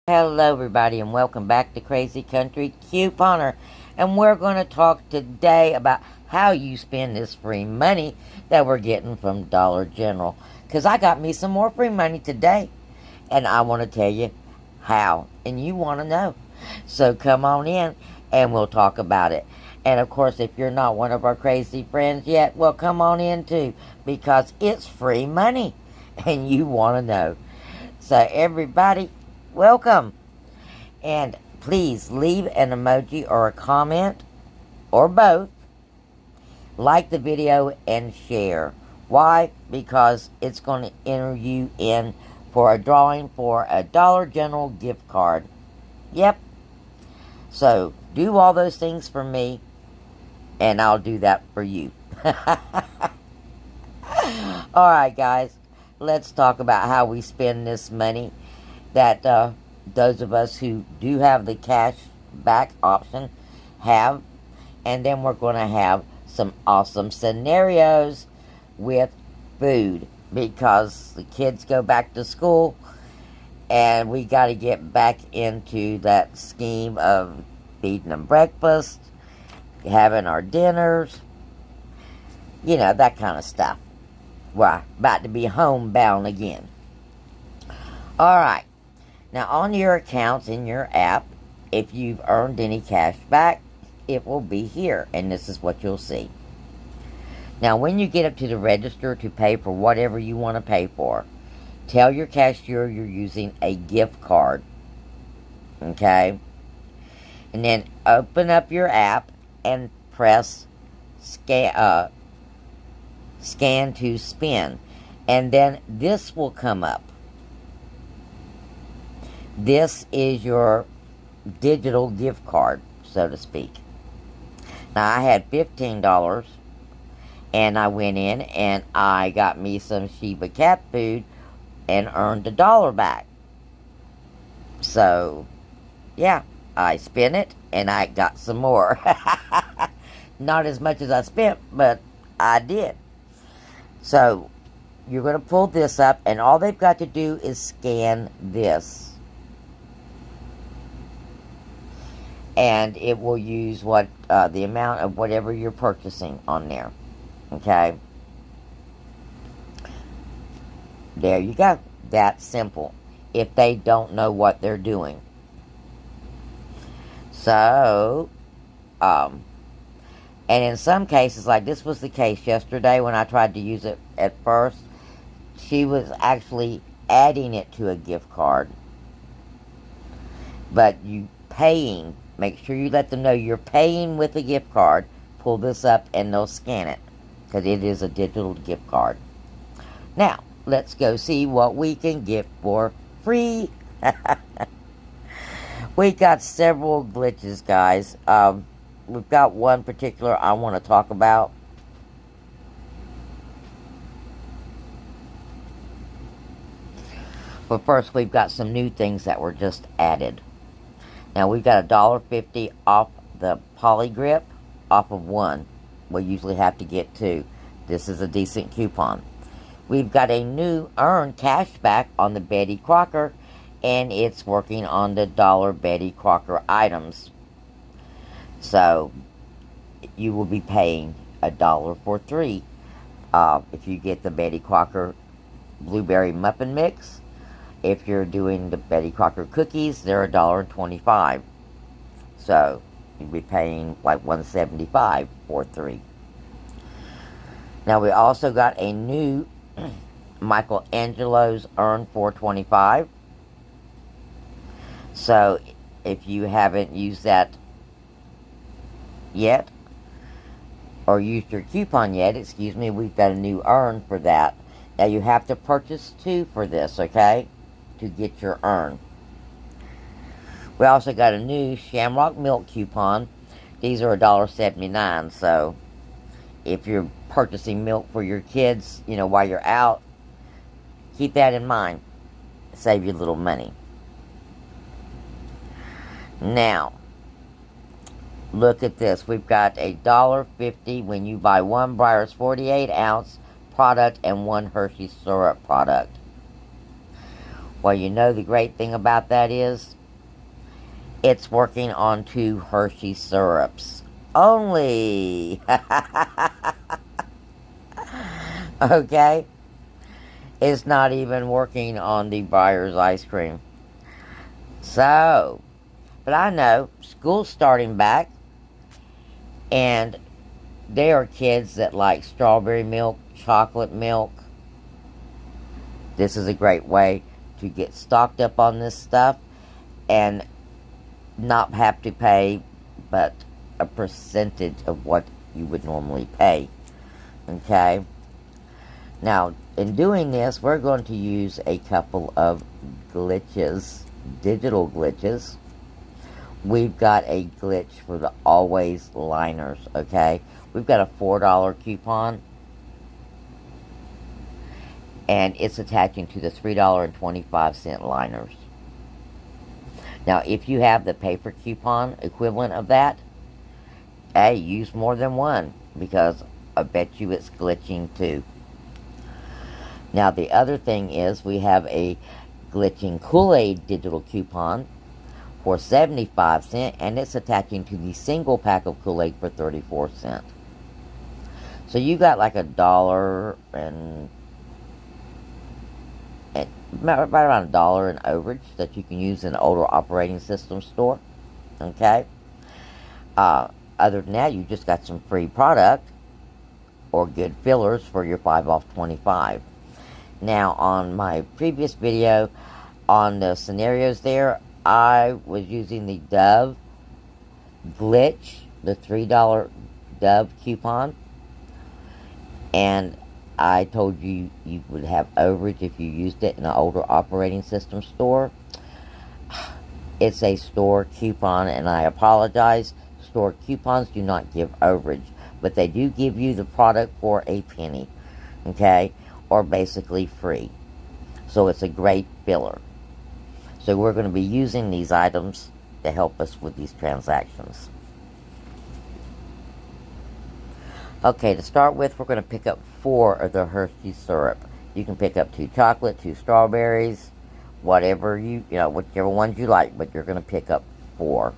Hello, everybody, and welcome back to Crazy Country Couponer. And we're going to talk today about how you spend this free money that we're getting from Dollar General. Because I got me some more free money today, and I want to tell you how, and you want to know. So come on in, and we'll talk about it. And of course, if you're not one of our crazy friends yet, well, come on in too, because it's free money, and you want to know. So everybody, welcome. And please leave an emoji or a comment, or both. Like the video and share. Why? Because it's going to enter you in for a drawing for a Dollar General gift card. Yep. So do all those things for me, and I'll do that for you. Alright, guys. Let's talk about how we spend this money that those of us who do have the cash back option have. And then we're going to have some awesome scenarios with food, because the kids go back to school and we got to get back into that scheme of feeding them breakfast, having our dinners, that kind of stuff. We're about to be homebound again. Alright, now on your accounts in your app, if you've earned any cash back, it will be here, and this is what you'll see. Now when you get up to the register to pay for whatever you want to pay for, tell your cashier you're using a gift card. Okay? And then open up your app and press scan to spend. And then this will come up. This is your digital gift card, so to speak. Now, I had $15, and I went in and I got me some Shiba cat food and earned $1 back. So, yeah, I spent it and I got some more. Not as much as I spent, but I did. So, you're going to pull this up, and all they've got to do is scan this. And it will use the amount of whatever you're purchasing on there. Okay? There you go. That's simple. If they don't know what they're doing. So, and in some cases, like this was the case yesterday when I tried to use it at first, she was actually adding it to a gift card. But you paying, make sure you let them know you're paying with a gift card. Pull this up and they'll scan it, because it is a digital gift card. Now, let's go see what we can get for free. We got several glitches, guys. We've got one particular I want to talk about. But first, we've got some new things that were just added. Now, we've got $1.50 off the Poly Grip, off of one. We usually have to get two. This is a decent coupon. We've got a new earn cashback on the Betty Crocker, and it's working on the dollar Betty Crocker items. So, you will be paying $1 for 3 if you get the Betty Crocker Blueberry Muffin Mix. If you're doing the Betty Crocker cookies, they're $1.25. So, you'll be paying like $1.75 for 3. Now, we also got a new Michelangelo's Earn $4.25. So, if you haven't used that yet, or used your coupon yet, we've got a new earn for that. Now, you have to purchase 2 for this, okay, to get your earn. We also got a new Shamrock Milk coupon. These are $1.79, so if you're purchasing milk for your kids, while you're out, keep that in mind. Save you a little money. Now, look at this. We've got $1.50 when you buy one Breyers 48-ounce product and one Hershey syrup product. Well, you know the great thing about that is it's working on 2 Hershey syrups only. Okay? It's not even working on the Breyers ice cream. So, but I know school's starting back, and there are kids that like strawberry milk, chocolate milk. This is a great way to get stocked up on this stuff and not have to pay but a percentage of what you would normally pay. Okay? Now, in doing this, we're going to use a couple of glitches, digital glitches. We've got a glitch for the Always liners, okay? We've got a $4 coupon, and it's attaching to the $3.25 liners. Now, if you have the paper coupon equivalent of that, hey, use more than one, because I bet you it's glitching too. Now, the other thing is we have a glitching Kool-Aid digital coupon for 75 cents, and it's attaching to the single pack of Kool-Aid for 34 cents. So you got like $1 and right around $1 in overage that you can use in an older operating system store. Okay? Other than that, you just got some free product or good fillers for your 5 off 25. Now, on my previous video on the scenarios there, I was using the Dove glitch, the $3 Dove coupon, and I told you you would have overage if you used it in an older operating system store. It's a store coupon, and I apologize. Store coupons do not give overage, but they do give you the product for a penny, okay, or basically free. So it's a great filler. So we're going to be using these items to help us with these transactions. Okay, to start with, we're going to pick up 4 of the Hershey syrup. You can pick up 2 chocolate, 2 strawberries, whatever whichever ones you like, but you're going to pick up 4.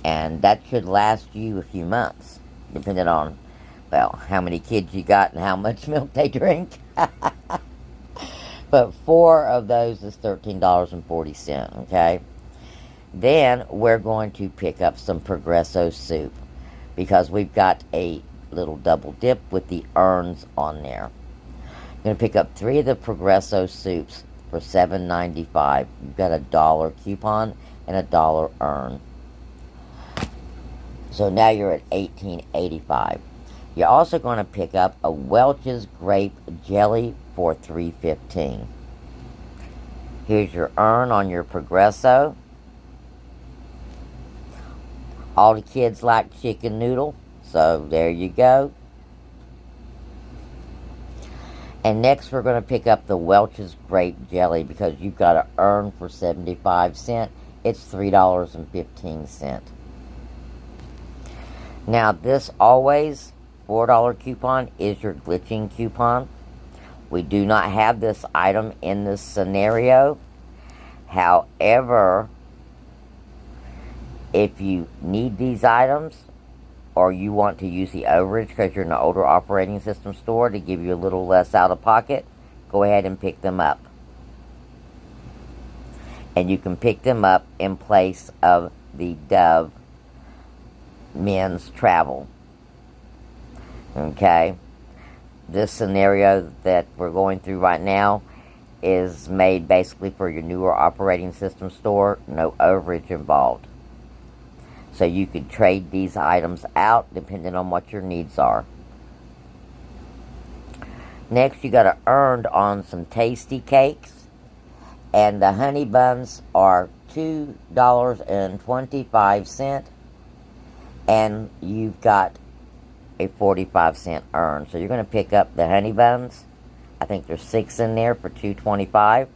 And that should last you a few months, depending on, well, how many kids you got and how much milk they drink. But 4 of those is $13.40, okay? Then we're going to pick up some Progresso soup, because we've got a little double dip with the urns on there. I'm going to pick up 3 of the Progresso soups for $7.95. You've got a $1 coupon and a $1 urn. So now you're at $18.85. You're also going to pick up a Welch's grape jelly for $3.15. Here's your urn on your Progresso. All the kids like chicken noodle, so there you go. And next we're going to pick up the Welch's grape jelly, because you've got an urn for 75 cents. It's $3.15. Now, this Always $4 coupon is your glitching coupon. We do not have this item in this scenario. However, if you need these items, or you want to use the overage because you're in an older operating system store to give you a little less out of pocket, go ahead and pick them up. And you can pick them up in place of the Dove men's travel. Okay? This scenario that we're going through right now is made basically for your newer operating system store. No overage involved. So you could trade these items out depending on what your needs are. Next, you got to earn on some tasty cakes. And the honey buns are $2.25. And you've got a 45-cent earn. So you're going to pick up the honey buns. I think there's 6 in there for $2.25.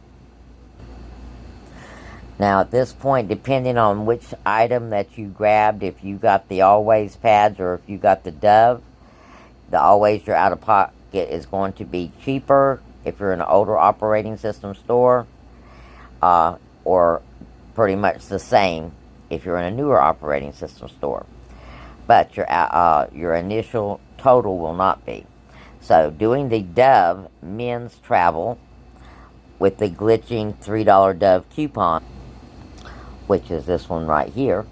Now, at this point, depending on which item that you grabbed, if you got the Always pads or if you got the Dove, the Always your out-of-pocket is going to be cheaper if you're in an older operating system store. or pretty much the same if you're in a newer operating system store. But your initial total will not be. So doing the Dove men's travel with the glitching $3 Dove coupon, which is this one right here,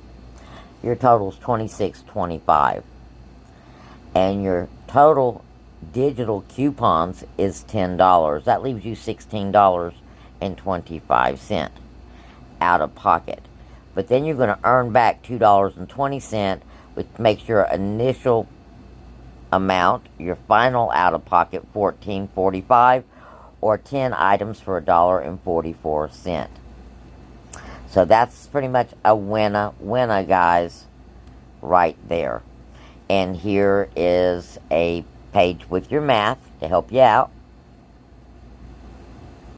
your total is $26.25, and your total digital coupons is $10. That leaves you $16.25 out of pocket. But then you're going to earn back $2.20, which makes your initial amount, your final out of pocket, $14.45, or 10 items for $1.44. So that's pretty much a winner, guys, right there. And here is a page with your math to help you out.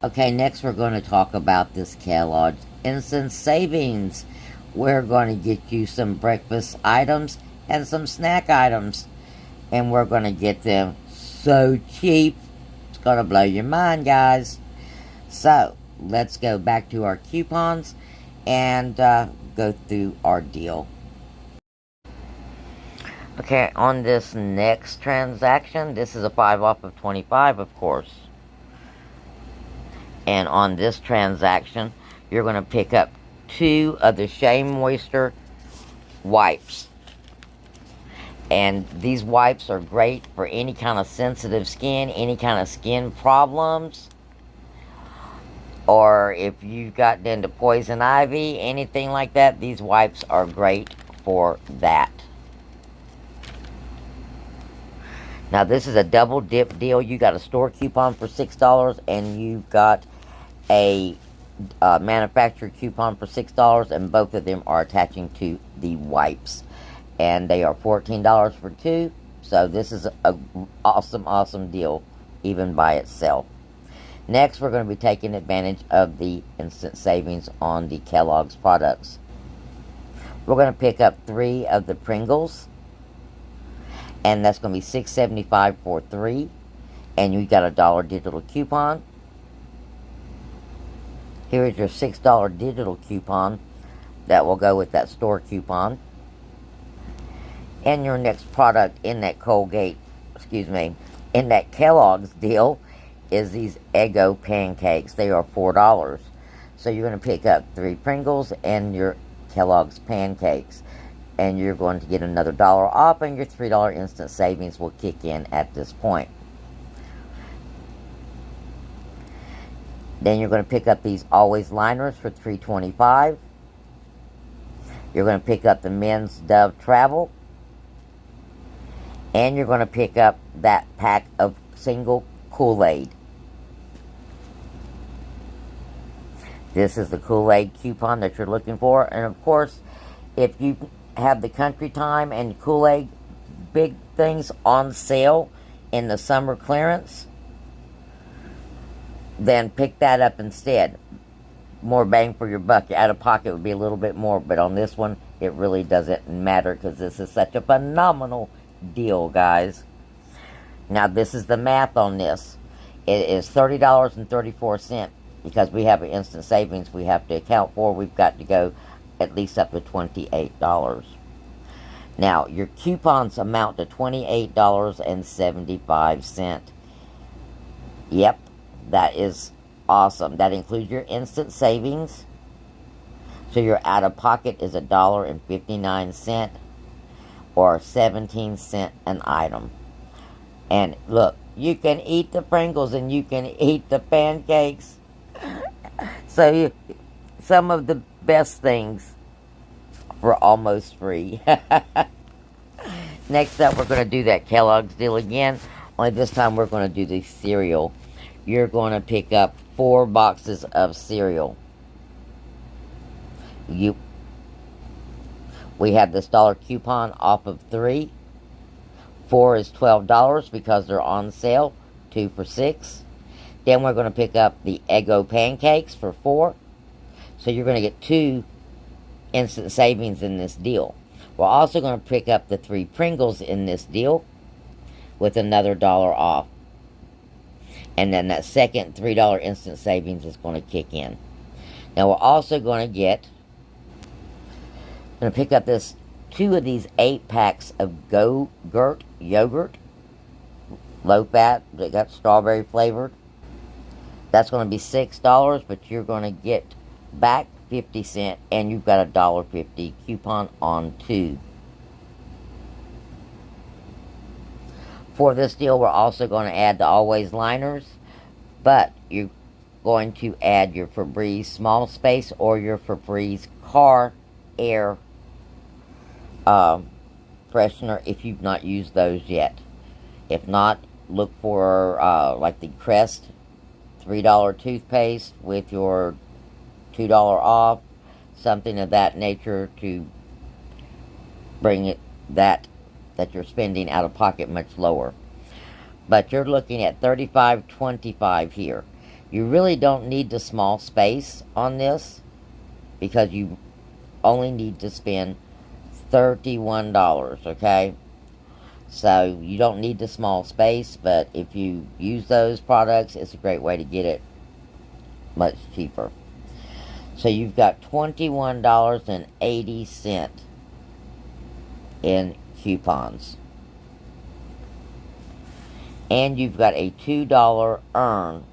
Okay, next we're going to talk about this Kellogg's Instant Savings. We're going to get you some breakfast items and some snack items. And we're going to get them so cheap. It's going to blow your mind, guys. So, let's go back to our coupons and go through our deal. Okay, on this next transaction, this is a 5 off of 25, of course. And on this transaction, you're going to pick up 2 of the Shea Moisture wipes. And these wipes are great for any kind of sensitive skin, any kind of skin problems. Or if you've gotten into poison ivy, anything like that, these wipes are great for that. Now this is a double dip deal. You got a store coupon for $6 and you got a manufacturer coupon for $6, and both of them are attaching to the wipes. And they are $14 for 2. So this is an awesome deal even by itself. Next, we're going to be taking advantage of the instant savings on the Kellogg's products. We're going to pick up 3 of the Pringles, and that's going to be $6.75 for 3. And you got a $1 digital coupon. Here is your $6 digital coupon that will go with that store coupon. And your next product in that in that Kellogg's deal is these Eggo pancakes. They are $4. So you're going to pick up 3 Pringles and your Kellogg's pancakes. And you're going to get another $1 off, and your $3 instant savings will kick in at this point. Then you're going to pick up these Always liners for $3.25. You're going to pick up the men's Dove Travel. And you're going to pick up that pack of single Kool-Aid. This is the Kool-Aid coupon that you're looking for. And of course, if you have the Country Time and Kool-Aid big things on sale in the summer clearance, then pick that up instead. More bang for your buck. Out of pocket would be a little bit more, but on this one, it really doesn't matter because this is such a phenomenal deal, guys. Now, this is the math on this. It is $30.34 because we have an instant savings we have to account for. We've got to go at least up to $28. Now, your coupons amount to $28.75. Yep, that is awesome. That includes your instant savings. So your out of pocket is $1.59 or 17 cents an item. And look, you can eat the Pringles and you can eat the pancakes. So some of the best things for almost free. Next up, we're going to do that Kellogg's deal again. Only this time we're going to do the cereal. You're going to pick up 4 boxes of cereal. We have this $1 coupon off of 3. 4 is $12 because they're on sale. 2 for $6. Then we're going to pick up the Eggo pancakes for $4. So you're going to get 2 instant savings in this deal. We're also going to pick up the 3 Pringles in this deal with another $1 off. And then that second $3 instant savings is going to kick in. Now we're also going to pick up this 2 of these 8 packs of Gurt yogurt, low fat, that got strawberry flavored. That's going to be $6, but you're going to get back 50 cents, and you've got a $1.50 coupon on 2. For this deal, we're also going to add the Always liners, but you're going to add your Febreze small space or your Febreze car air freshener if you've not used those yet. If not, look for like the Crest $3 toothpaste with your $2 off, something of that nature to bring it that you're spending out of pocket much lower. But you're looking at $35.25 here. You really don't need the small space on this because you only need to spend $31, okay? So you don't need the small space, but if you use those products, it's a great way to get it much cheaper. So you've got $21.80 in coupons. And you've got a $2 earn.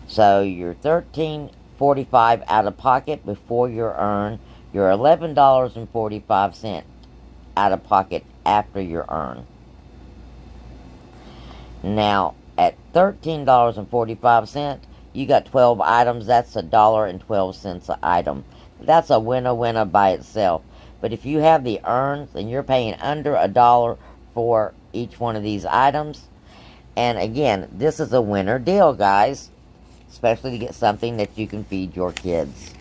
So you're $13.45 out of pocket before your earn. You're $11.45 out of pocket after your earn. Now, at $13.45, you got 12 items. That's $1.12 an item. That's a winner by itself. But if you have the earns, then you're paying under $1 for each one of these items. And again, this is a winner deal, guys. Especially to get something that you can feed your kids.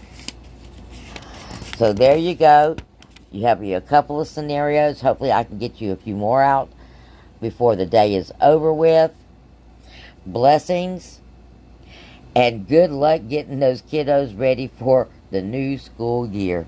So there you go. You have a couple of scenarios. Hopefully I can get you a few more out before the day is over with. Blessings. And good luck getting those kiddos ready for the new school year.